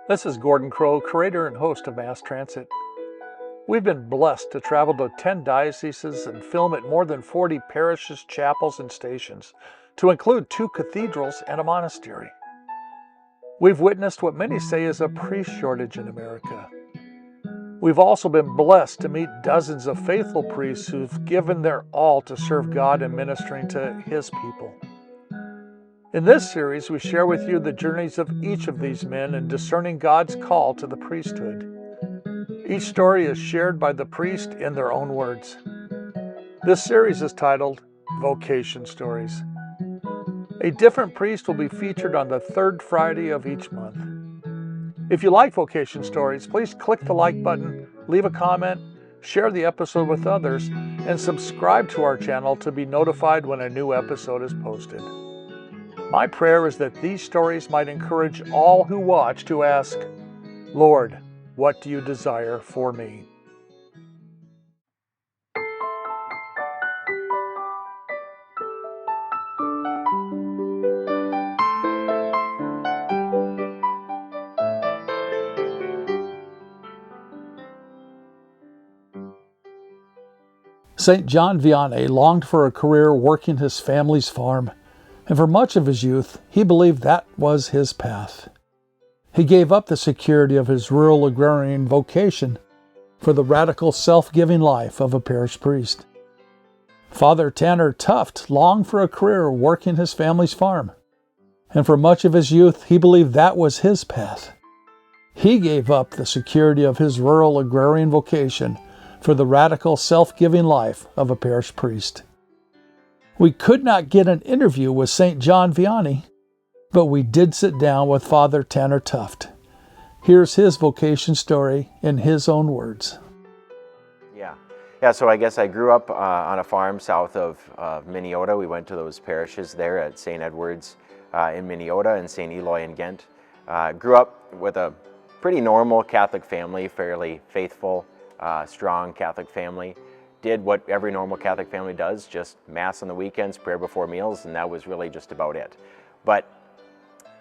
This is Gordon Crow, curator and host of MassTransit. We've been blessed to travel to 10 dioceses and film at more than 40 parishes, chapels, and stations, to include 2 cathedrals and a monastery. We've witnessed what many say is a priest shortage in America. We've also been blessed to meet dozens of faithful priests who've given their all to serve God and ministering to His people. In this series, we share with you the journeys of each of these men in discerning God's call to the priesthood. Each story is shared by the priest in their own words. This series is titled Vocation Stories. A different priest will be featured on the third Friday of each month. If you like Vocation Stories, please click the like button, leave a comment, share the episode with others, and subscribe to our channel to be notified when a new episode is posted. My prayer is that these stories might encourage all who watch to ask, Lord, what do you desire for me? St. John Vianney longed for a career working his family's farm, and for much of his youth, he believed that was his path. He gave up the security of his rural agrarian vocation for the radical self-giving life of a parish priest. Father Tanner Tuft longed for a career working his family's farm, and for much of his youth, he believed that was his path. He gave up the security of his rural agrarian vocation for the radical self-giving life of a parish priest. We could not get an interview with St. John Vianney, but we did sit down with Father Tanner Tuft. Here's his vocation story in his own words. Yeah. So I guess I grew up on a farm south of Minneota. We went to those parishes there at St. Edward's in Minneota and St. Eloy in Ghent. Grew up with a pretty normal Catholic family, fairly faithful, strong Catholic family. Did what every normal Catholic family does, just Mass on the weekends, prayer before meals, and that was really just about it. But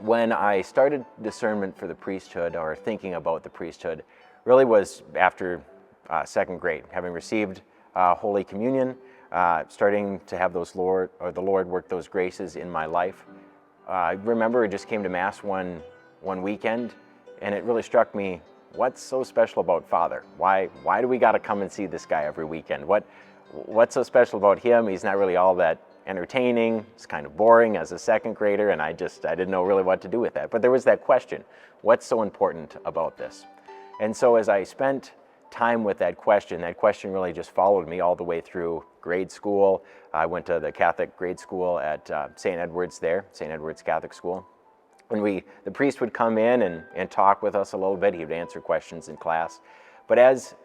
when I started discernment for the priesthood, or thinking about the priesthood, really was after second grade, having received Holy Communion, starting to have the Lord work those graces in my life. I remember it just came to Mass one weekend, and it really struck me, what's so special about Father? Why do we got to come and see this guy every weekend? What's so special about him? He's not really all that entertaining. It's kind of boring as a second grader, and I didn't know really what to do with that. But there was that question, what's so important about this? And so as I spent time with that question really just followed me all the way through grade school. I went to the Catholic grade school at St. Edward's there, St. Edward's Catholic School. When the priest would come in and talk with us a little bit, he would answer questions in class. But as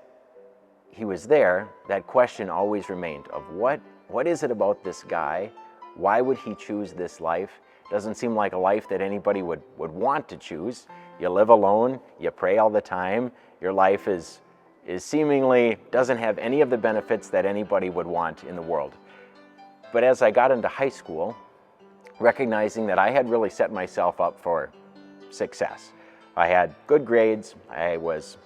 he was there, that question always remained of what is it about this guy? Why would he choose this life? Doesn't seem like a life that anybody would want to choose. You live alone, you pray all the time, your life is seemingly doesn't have any of the benefits that anybody would want in the world. But as I got into high school, recognizing that I had really set myself up for success. I had good grades, I was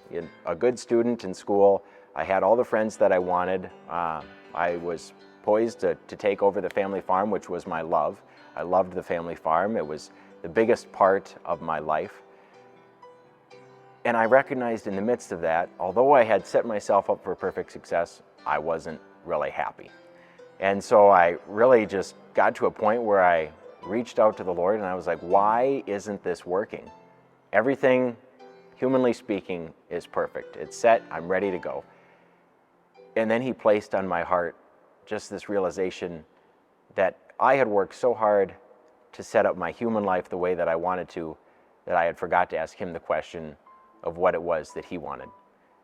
a good student in school, I had all the friends that I wanted, I was poised to take over the family farm, which was my love. I loved the family farm, it was the biggest part of my life. And I recognized in the midst of that, although I had set myself up for perfect success, I wasn't really happy. And so I really just got to a point where I reached out to the Lord and I was like, why isn't this working? Everything, humanly speaking, is perfect. It's set, I'm ready to go. And then He placed on my heart just this realization that I had worked so hard to set up my human life the way that I wanted to, that I had forgot to ask Him the question of what it was that He wanted.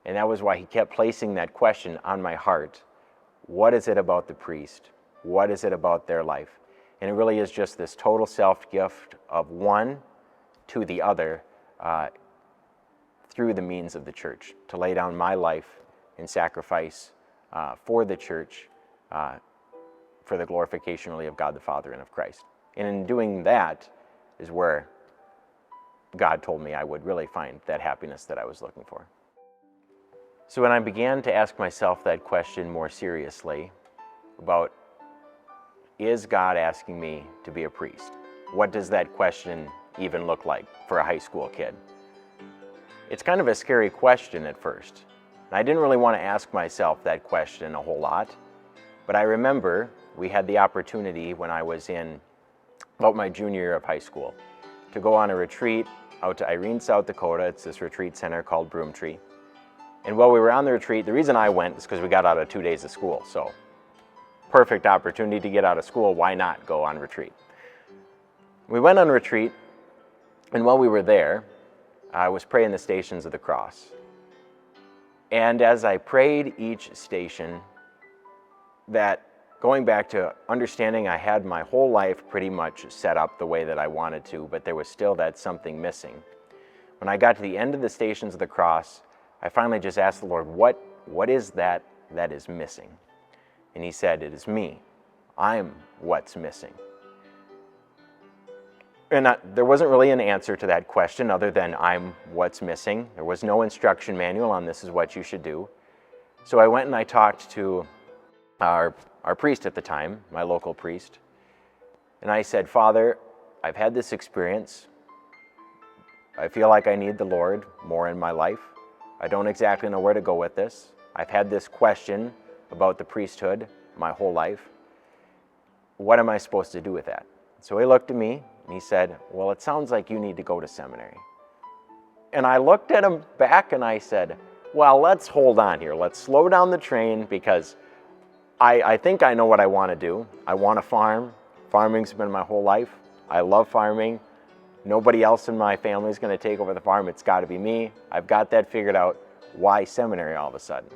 And that was why He kept placing that question on my heart. What is it about the priest? What is it about their life? And it really is just this total self-gift of one to the other through the means of the church, to lay down my life in sacrifice for the church, for the glorification really of God the Father and of Christ. And in doing that is where God told me I would really find that happiness that I was looking for. So when I began to ask myself that question more seriously about, is God asking me to be a priest? What does that question even look like for a high school kid? It's kind of a scary question at first. And I didn't really want to ask myself that question a whole lot, but I remember we had the opportunity when I was in about my junior year of high school to go on a retreat out to Irene, South Dakota. It's this retreat center called Broomtree. And while we were on the retreat, the reason I went is because we got out of 2 days of school. So perfect opportunity to get out of school. Why not go on retreat? We went on retreat, and while we were there, I was praying the Stations of the Cross. And as I prayed each station, that going back to understanding I had my whole life pretty much set up the way that I wanted to, but there was still that something missing. When I got to the end of the Stations of the Cross, I finally just asked the Lord, what is that is missing? And He said, it is me. I'm what's missing. And there wasn't really an answer to that question other than I'm what's missing. There was no instruction manual on this is what you should do. So I went and I talked to our priest at the time, my local priest, and I said, Father, I've had this experience. I feel like I need the Lord more in my life. I don't exactly know where to go with this. I've had this question about the priesthood my whole life. What am I supposed to do with that? So he looked at me and he said, well, it sounds like you need to go to seminary. And I looked at him back and I said, well, let's hold on here. Let's slow down the train because I think I know what I want to do. I want to farm. Farming's been my whole life. I love farming. Nobody else in my family is going to take over the farm. It's got to be me. I've got that figured out. Why seminary all of a sudden?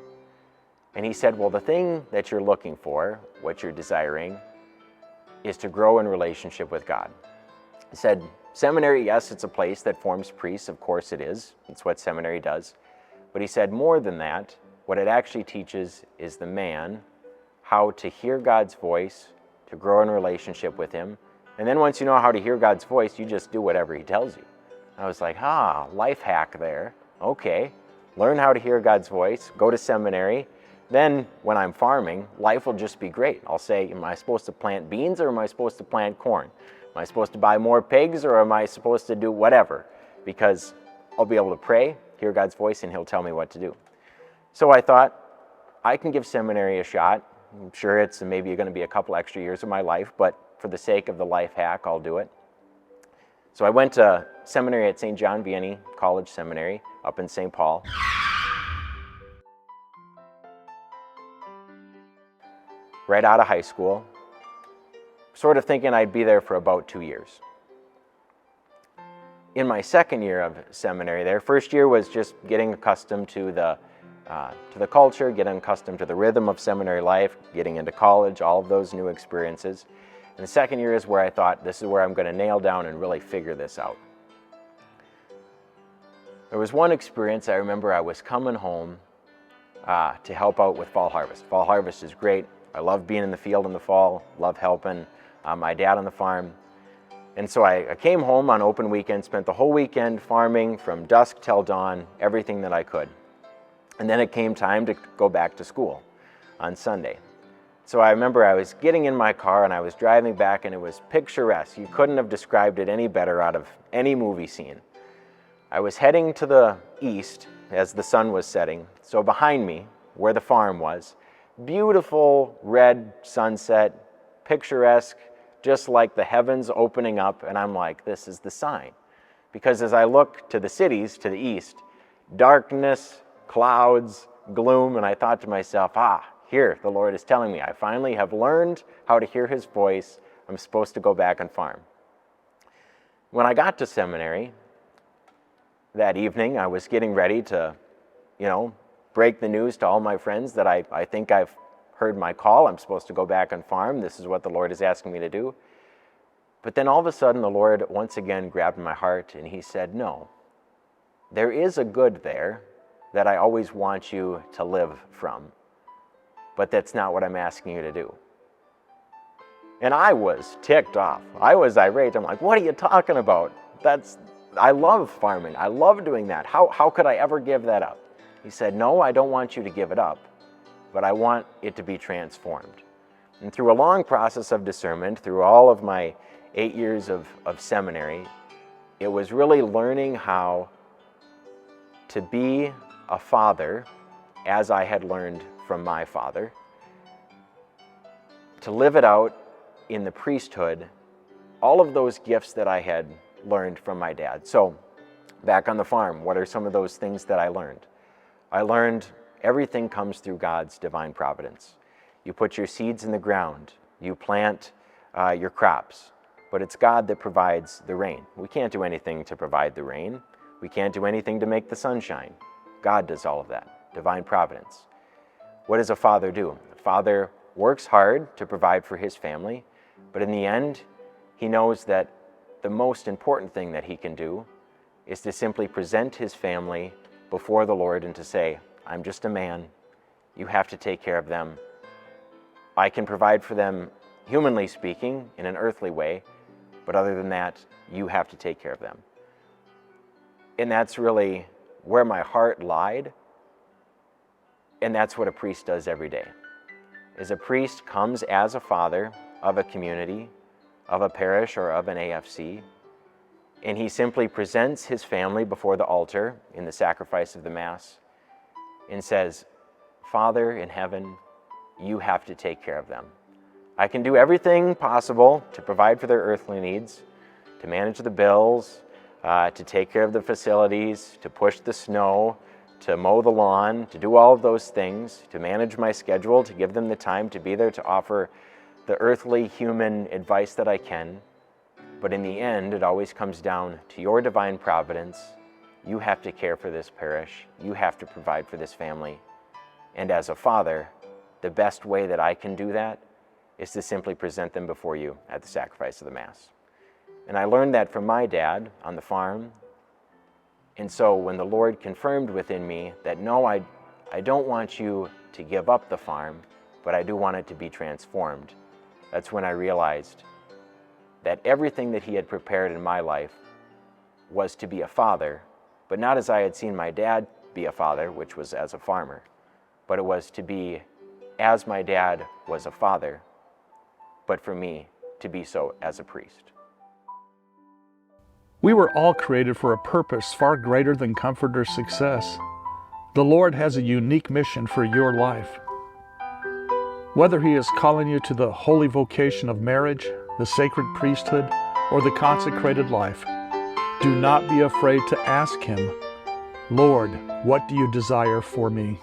And he said, well, the thing that you're looking for, what you're desiring, is to grow in relationship with God. He said, seminary, yes, it's a place that forms priests. Of course it is. It's what seminary does. But he said more than that, what it actually teaches is the man how to hear God's voice, to grow in relationship with Him. And then once you know how to hear God's voice, you just do whatever He tells you. I was like, life hack there. Okay, learn how to hear God's voice, go to seminary. Then when I'm farming, life will just be great. I'll say, am I supposed to plant beans or am I supposed to plant corn? Am I supposed to buy more pigs or am I supposed to do whatever? Because I'll be able to pray, hear God's voice, and He'll tell me what to do. So I thought, I can give seminary a shot. I'm sure it's maybe going to be a couple extra years of my life, but for the sake of the life hack, I'll do it. So I went to seminary at St. John Vianney College Seminary up in St. Paul. Right out of high school, sort of thinking I'd be there for about 2 years. In my second year of seminary there, first year was just getting accustomed to the culture, getting accustomed to the rhythm of seminary life, getting into college, all of those new experiences. And the second year is where I thought, this is where I'm going to nail down and really figure this out. There was one experience I remember. I was coming home to help out with fall harvest. Fall harvest is great. I love being in the field in the fall, love helping my dad on the farm. And so I came home on open weekend, spent the whole weekend farming from dusk till dawn, everything that I could. And then it came time to go back to school on Sunday. So I remember I was getting in my car and I was driving back and it was picturesque. You couldn't have described it any better out of any movie scene. I was heading to the east as the sun was setting. So behind me, where the farm was, beautiful red sunset, picturesque, just like the heavens opening up. And I'm like, this is the sign. Because as I look to the cities to the east, darkness, clouds, gloom, and I thought to myself, here, the Lord is telling me, I finally have learned how to hear His voice. I'm supposed to go back and farm. When I got to seminary that evening, I was getting ready to, break the news to all my friends that I think I've heard my call. I'm supposed to go back and farm. This is what the Lord is asking me to do. But then all of a sudden, the Lord once again grabbed my heart and He said, no, there is a good there that I always want you to live from, but that's not what I'm asking you to do. And I was ticked off. I was irate. I'm like, what are you talking about? I love farming. I love doing that. How could I ever give that up? He said, no, I don't want you to give it up, but I want it to be transformed. And through a long process of discernment, through all of my 8 years of seminary, it was really learning how to be a father as I had learned from my father, to live it out in the priesthood, all of those gifts that I had learned from my dad. So back on the farm, what are some of those things that I learned? I learned everything comes through God's divine providence. You put your seeds in the ground, you plant your crops, but it's God that provides the rain. We can't do anything to provide the rain. We can't do anything to make the sun shine. God does all of that, divine providence. What does a father do? A father works hard to provide for his family, but in the end, he knows that the most important thing that he can do is to simply present his family before the Lord and to say, I'm just a man. You have to take care of them. I can provide for them, humanly speaking, in an earthly way, but other than that, you have to take care of them. And that's really where my heart lied, and that's what a priest does every day. Is a priest comes as a father of a community, of a parish, or of an AFC, and he simply presents his family before the altar in the sacrifice of the Mass and says, Father in heaven, you have to take care of them. I can do everything possible to provide for their earthly needs, to manage the bills, to take care of the facilities, to push the snow, to mow the lawn, to do all of those things, to manage my schedule, to give them the time to be there, to offer the earthly human advice that I can. But in the end, it always comes down to your divine providence. You have to care for this parish. You have to provide for this family. And as a father, the best way that I can do that is to simply present them before you at the sacrifice of the Mass. And I learned that from my dad on the farm. And so when the Lord confirmed within me that, no, I don't want you to give up the farm, but I do want it to be transformed, that's when I realized that everything that he had prepared in my life was to be a father, but not as I had seen my dad be a father, which was as a farmer, but it was to be as my dad was a father, but for me to be so as a priest. We were all created for a purpose far greater than comfort or success. The Lord has a unique mission for your life. Whether He is calling you to the holy vocation of marriage, the sacred priesthood, or the consecrated life, do not be afraid to ask Him, Lord, what do you desire for me?